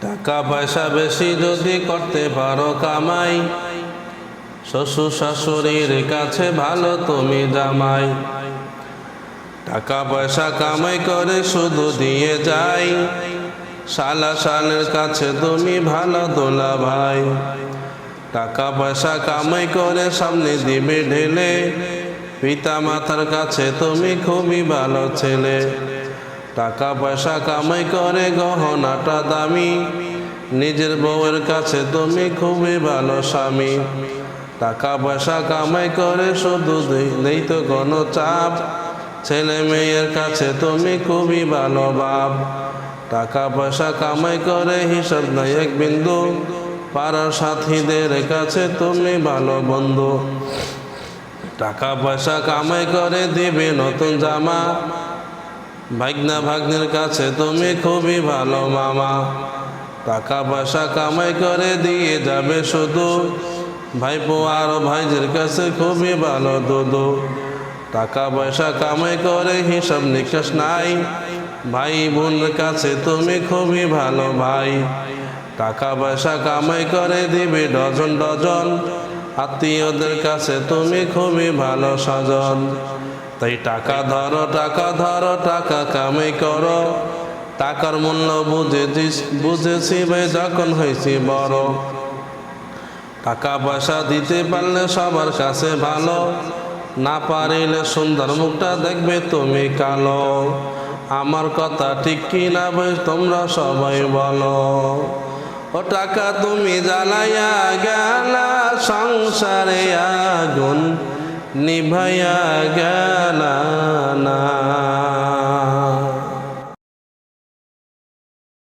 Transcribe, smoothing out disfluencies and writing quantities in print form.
টাকা পয়সা বেশি যদি করতে পারো কামাই, শ্বশুর শাশুড়ির কাছে ভালো তুমি জামাই। টাকা পয়সা কামাই করে শুধু দিয়ে যাই, শালা শালের কাছে তুমি ভালো দোলা ভাই। টাকা পয়সা কামাই করে সামনে দিবে ঢেলে, পিতা মাতার কাছে তুমি খুবই ভালো ছেলে। টাকা পয়সা কামাই করে গহনাটা দামি, নিজের বউয়ের কাছে তুমি খুবই ভালো স্বামী। টাকা পয়সা কামাই করে শুধু নেই তো কোনো চাপ, ছেলে মেয়ের কাছে তুমি খুবই ভালো বাপ। টাকা পয়সা কামাই করে হিসাব নাই এক বিন্দু, পাড়ার সাথীদের কাছে তুমি ভালো বন্ধু। টাকা পয়সা কামাই করে দিবে নতুন জামা, ভাগ্না ভাগ্নের কাছে তুমি খুবই ভালো মামা। টাকা পয়সা কামাই করে দিয়ে যাবে শুধু, ভাইপো আর ভাইদের কাছে খুবই ভালো দুদু। টাকা পয়সা কামাই করে হিসাব নিকাশ নাই, ভাই বোনের কাছে তুমি খুবই ভালো ভাই। টাকা পয়সা কামাই করে দিবে ডজন ডজন, আত্মীয়দের কাছে তুমি খুবই ভালো স্বজন। তাই টাকা ধরো টাকা ধরো টাকা কামাই করো, টাকার মূল্য বুঝেছি ভাই যখন হয়েছি বড়। টাকা পয়সা দিতে পারলে সবার কাছে ভালো, না পারিলে সুন্দর মুখটা দেখবে তুমি কালো। আমার কথা ঠিক কি না ভাই তোমরা সবাই বলো। ও টাকা তুমি জ্বালাইয়া গেলা, সংসারে আগুন নিভাইয়া গেলা না।